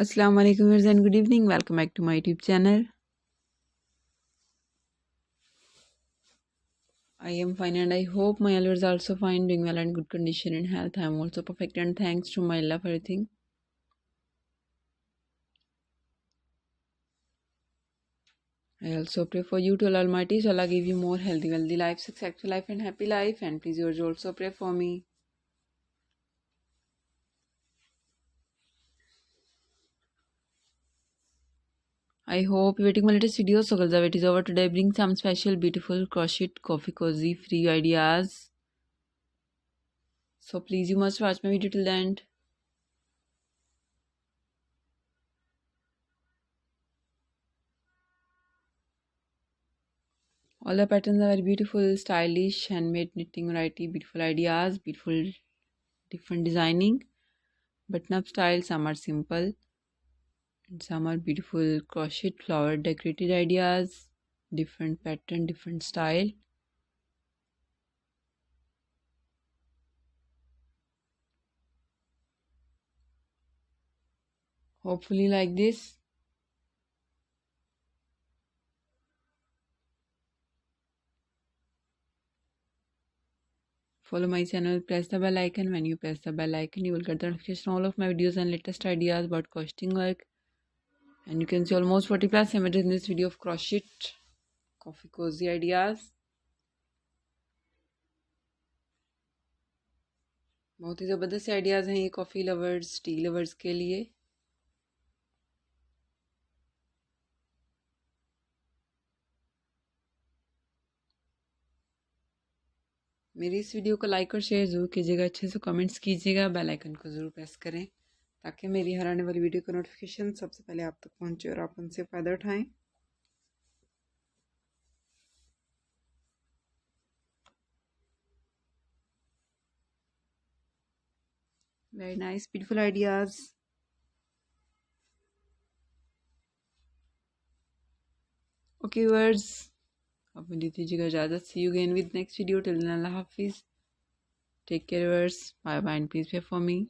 Assalamu alaikum viewers and good evening. Welcome back to my YouTube channel. I am fine and I hope my viewers are also fine, doing well and good condition and health. I am also perfect and thanks to my Allah for everything. I also pray for you to Allah Almighty, so Allah give you more healthy, wealthy life, successful life and happy life. And please yours also pray for me. I hope you're waiting my latest video. So guys, the wait is over. Today bring some special beautiful crochet coffee cozy free ideas. So please you must watch my video till the end. All the patterns are very beautiful, stylish, handmade knitting variety, beautiful ideas, beautiful different designing, button-up style. Some are simple and some are beautiful crochet flower decorated ideas, different pattern, different style. Hopefully like this. Follow my channel, press the bell icon. When you press the bell icon, you will get the notification all of my videos and latest ideas about crocheting work. And you can see almost 40 plus images in this video of crochet coffee cozy ideas. बहुत ही ज़बरदस्त ideas हैं ये coffee lovers, T lovers के लिए. मेरी इस video को like और शेयर ज़रूर कीजिएगा, अच्छे से कमेंट्स कीजिएगा, बेल आइकन को ज़रूर प्रेस करें ताकि मेरी हर आने वाली वीडियो का नोटिफिकेशन सबसे पहले आप तक पहुंचे और आप उनसे फ़ायदा उठाएं. Very nice beautiful ideas. Okay viewers, अब मुझे दीजिएगा इजाज़त. See you again with next video. Till then अल्लाह हाफिज़. Take care viewers. Bye bye and please pray for me.